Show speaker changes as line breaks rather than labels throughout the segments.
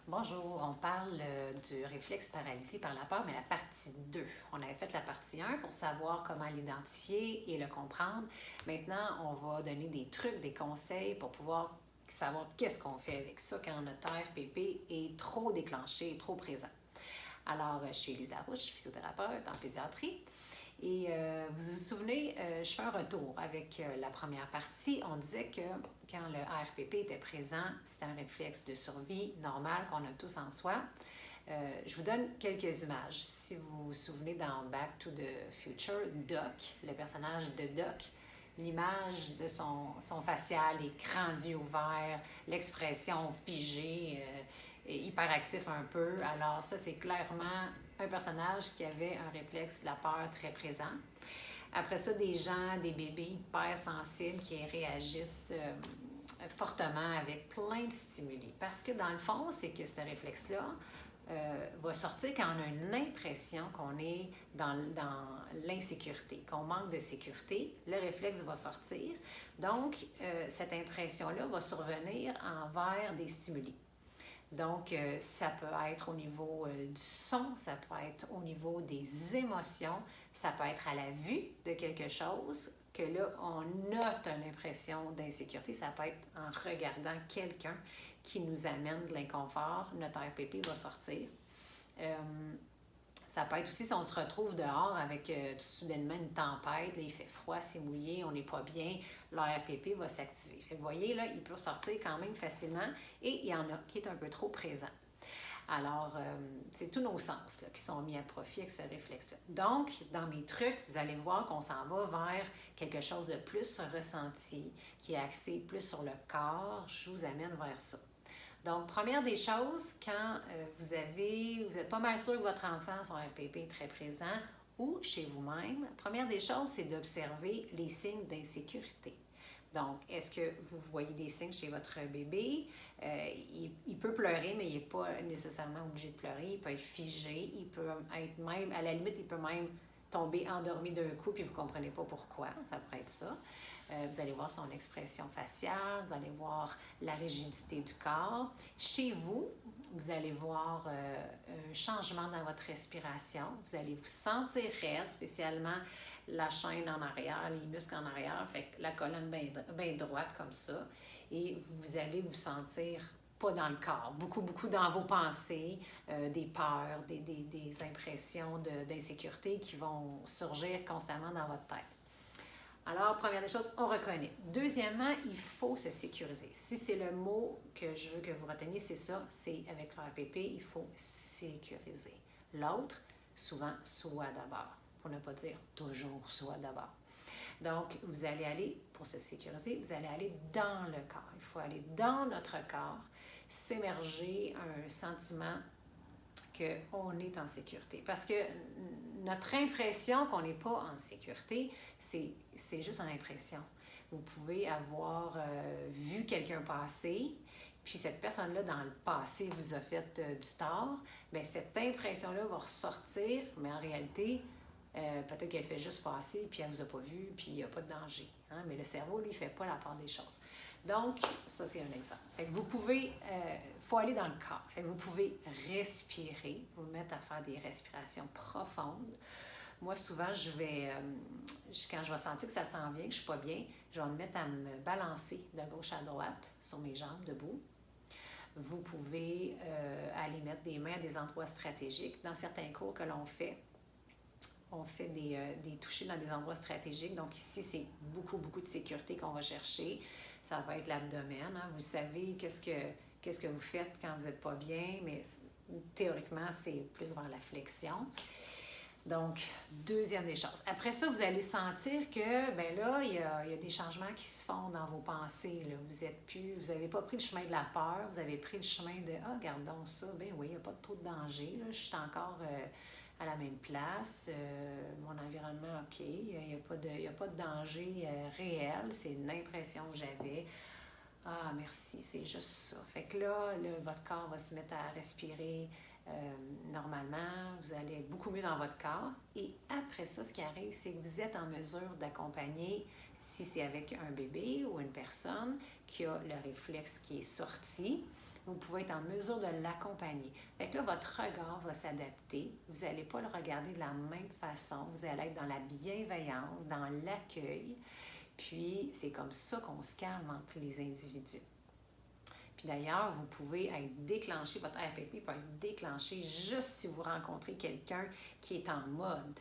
Bonjour, on parle du réflexe paralysie par la peur, mais la partie 2. On avait fait la partie 1 pour savoir comment l'identifier et le comprendre. Maintenant, on va donner des trucs, des conseils pour pouvoir savoir qu'est-ce qu'on fait avec ça quand notre RPP est trop déclenché, trop présent. Alors, je suis Elisa Rouche, je suis physiothérapeute en pédiatrie. Et vous vous souvenez, je fais un retour avec la première partie. On disait que quand le ARPP était présent, c'était un réflexe de survie normal qu'on a tous en soi. Je vous donne quelques images. Si vous vous souvenez dans Back to the Future, Doc, le personnage de Doc, l'image de son facial, les grands yeux ouverts, l'expression figée, hyperactif un peu. Alors ça, c'est clairement un personnage qui avait un réflexe de la peur très présent. Après ça, des gens, des bébés hyper sensibles qui réagissent fortement avec plein de stimuli. Parce que dans le fond, c'est que ce réflexe-là va sortir quand on a une impression qu'on est dans l'insécurité, qu'on manque de sécurité. Le réflexe va sortir. Donc, cette impression-là va survenir envers des stimuli. Donc, ça peut être au niveau du son, ça peut être au niveau des émotions, ça peut être à la vue de quelque chose que là, on note une impression d'insécurité. Ça peut être en regardant quelqu'un qui nous amène de l'inconfort. Notre RPP va sortir. Ça peut être aussi si on se retrouve dehors avec tout soudainement une tempête, là, il fait froid, c'est mouillé, on n'est pas bien, l'ARPP va s'activer. Vous voyez, là, il peut sortir quand même facilement et il y en a qui est un peu trop présent. Alors, c'est tous nos sens là, qui sont mis à profit avec ce réflexe-là. Donc, dans mes trucs, vous allez voir qu'on s'en va vers quelque chose de plus ressenti, qui est axé plus sur le corps. Je vous amène vers ça. Donc, première des choses, quand vous êtes pas mal sûr que votre enfant, son RPP est très présent, ou chez vous-même, première des choses, c'est d'observer les signes d'insécurité. Donc, est-ce que vous voyez des signes chez votre bébé? Il peut pleurer, mais il n'est pas nécessairement obligé de pleurer. Il peut être figé, il peut être même, à la limite, il peut même tomber endormi d'un coup, puis vous ne comprenez pas pourquoi. Ça pourrait être ça. Vous allez voir son expression faciale, vous allez voir la rigidité du corps. Chez vous, vous allez voir un changement dans votre respiration. Vous allez vous sentir raide, spécialement la chaîne en arrière, les muscles en arrière, fait que la colonne bien droite comme ça. Et vous allez vous sentir pas dans le corps, beaucoup dans vos pensées, des peurs, des impressions d'insécurité qui vont surgir constamment dans votre tête. Alors, première des choses, on reconnaît. Deuxièmement, il faut se sécuriser. Si c'est le mot que je veux que vous reteniez, c'est ça, c'est avec l'APP, il faut sécuriser. L'autre, souvent, soit d'abord, pour ne pas dire toujours soit d'abord. Donc, vous allez aller, pour se sécuriser, vous allez aller dans le corps. Il faut aller dans notre corps, s'émerger un sentiment qu'on est en sécurité. Parce que notre impression qu'on n'est pas en sécurité, c'est juste une impression. Vous pouvez avoir vu quelqu'un passer, puis cette personne-là, dans le passé, vous a fait du tort. Bien, cette impression-là va ressortir, mais en réalité, peut-être qu'elle fait juste passer, puis elle ne vous a pas vu, puis il n'y a pas de danger. Hein? Mais le cerveau, lui, ne fait pas la part des choses. Donc, ça, c'est un exemple. Fait que vous pouvez, faut aller dans le corps. Fait que vous pouvez respirer, vous mettre à faire des respirations profondes. Moi, souvent, quand je vais sentir que ça s'en vient, que je ne suis pas bien, je vais me mettre à me balancer de gauche à droite sur mes jambes, debout. Vous pouvez aller mettre des mains à des endroits stratégiques. Dans certains cours que l'on fait, on fait des touchés dans des endroits stratégiques. Donc ici, c'est beaucoup de sécurité qu'on va chercher. Ça va être l'abdomen. Hein. Vous savez qu'est-ce que vous faites quand vous n'êtes pas bien, mais théoriquement, c'est plus vers la flexion. Donc, deuxième des choses. Après ça, vous allez sentir que, ben là, il y a des changements qui se font dans vos pensées. Là. Vous n'avez pas pris le chemin de la peur, vous avez pris le chemin de « Ah, regardons ça, ben oui, il n'y a pas trop de danger, là. Je suis encore à la même place, mon environnement, OK, il n'y a pas de danger réel, c'est une impression que j'avais. Ah, merci, c'est juste ça. » Fait que là, votre corps va se mettre à respirer normalement, vous allez être beaucoup mieux dans votre corps. Et après ça, ce qui arrive, c'est que vous êtes en mesure d'accompagner, si c'est avec un bébé ou une personne qui a le réflexe qui est sorti, vous pouvez être en mesure de l'accompagner. Fait que là, votre regard va s'adapter. Vous n'allez pas le regarder de la même façon. Vous allez être dans la bienveillance, dans l'accueil. Puis, c'est comme ça qu'on se calme entre les individus. Puis d'ailleurs, vous pouvez être déclenché, votre RPP peut être déclenché juste si vous rencontrez quelqu'un qui est en mode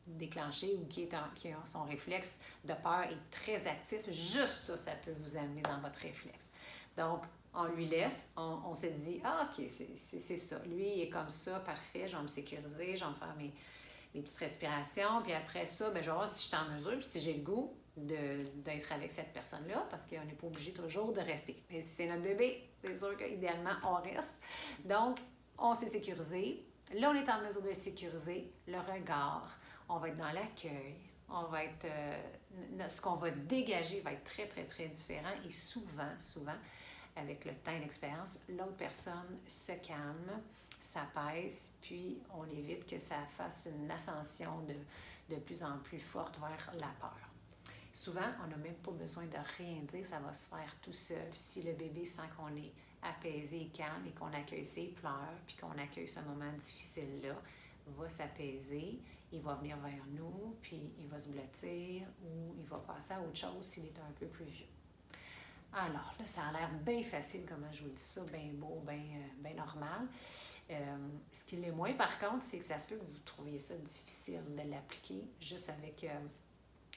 déclenché ou qui a son réflexe de peur est très actif. Juste ça peut vous amener dans votre réflexe. Donc, on lui laisse, on se dit, ah, OK, c'est ça. Lui, il est comme ça, parfait, je vais me sécuriser, je vais me faire mes petites respirations, puis après ça, je vais voir si je suis en mesure, puis si j'ai le goût d'être avec cette personne-là, parce qu'on n'est pas obligé toujours de rester. Mais si c'est notre bébé, c'est sûr qu'idéalement, on reste. Donc, on s'est sécurisé. Là, on est en mesure de sécuriser le regard. On va être dans l'accueil. On va être... ce qu'on va dégager va être très, très, très différent. Et souvent, avec le temps et l'expérience, l'autre personne se calme, s'apaise, puis on évite que ça fasse une ascension de plus en plus forte vers la peur. Souvent, on n'a même pas besoin de rien dire, ça va se faire tout seul. Si le bébé sent qu'on est apaisé et calme et qu'on accueille ses pleurs, puis qu'on accueille ce moment difficile-là, va s'apaiser, il va venir vers nous, puis il va se blottir ou il va passer à autre chose s'il est un peu plus vieux. Alors, là, ça a l'air bien facile, comment je vous dis ça, bien beau, bien normal. Ce qui l'est moins, par contre, c'est que ça se peut que vous trouviez ça difficile de l'appliquer juste avec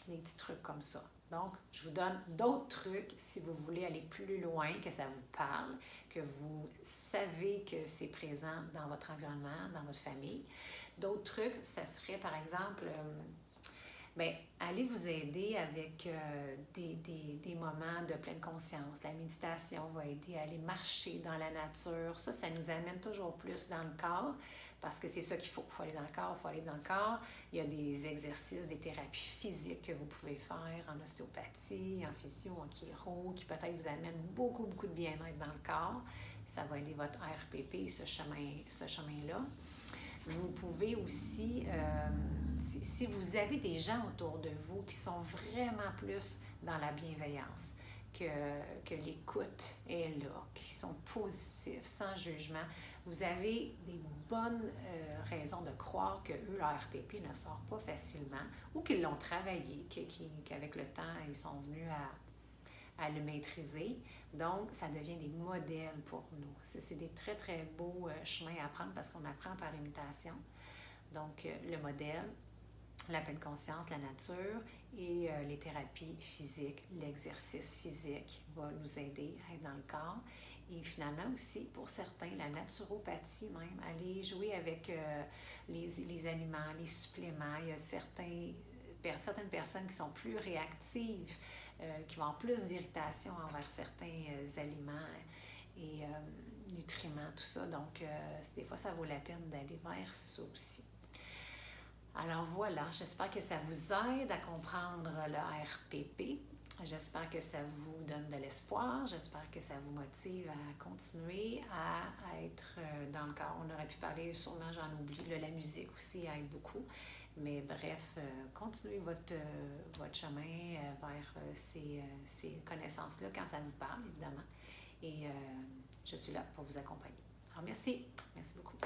des petits trucs comme ça. Donc, je vous donne d'autres trucs si vous voulez aller plus loin, que ça vous parle, que vous savez que c'est présent dans votre environnement, dans votre famille. D'autres trucs, ça serait, par exemple... allez vous aider avec des moments de pleine conscience. La méditation va aider à aller marcher dans la nature. Ça nous amène toujours plus dans le corps parce que c'est ça qu'il faut. Il faut aller dans le corps, il faut aller dans le corps. Il y a des exercices, des thérapies physiques que vous pouvez faire en ostéopathie, en physio, en chiro, qui peut-être vous amènent beaucoup, beaucoup de bien-être dans le corps. Ça va aider votre RPP, ce chemin-là. Vous pouvez aussi, si vous avez des gens autour de vous qui sont vraiment plus dans la bienveillance, que l'écoute est là, qui sont positifs, sans jugement, vous avez des bonnes raisons de croire que eux, leur RPP ne sort pas facilement ou qu'ils l'ont travaillé, qu'avec le temps, ils sont venus à le maîtriser. Donc, ça devient des modèles pour nous. C'est des très, très beaux chemins à prendre parce qu'on apprend par imitation. Donc, le modèle, la pleine conscience, la nature et les thérapies physiques, l'exercice physique va nous aider à être dans le corps. Et finalement aussi, pour certains, la naturopathie même, aller jouer avec les aliments, les suppléments. Il y a certaines personnes qui sont plus réactives, qui vont avoir plus d'irritation envers certains aliments et nutriments, tout ça. Donc, des fois, ça vaut la peine d'aller vers ça aussi. Alors voilà, j'espère que ça vous aide à comprendre le RPP. J'espère que ça vous donne de l'espoir. J'espère que ça vous motive à continuer à être dans le corps. On aurait pu parler, sûrement j'en oublie, la musique aussi aide beaucoup. Mais bref, continuez votre chemin vers ces connaissances-là quand ça vous parle, évidemment. Et je suis là pour vous accompagner. Alors merci beaucoup.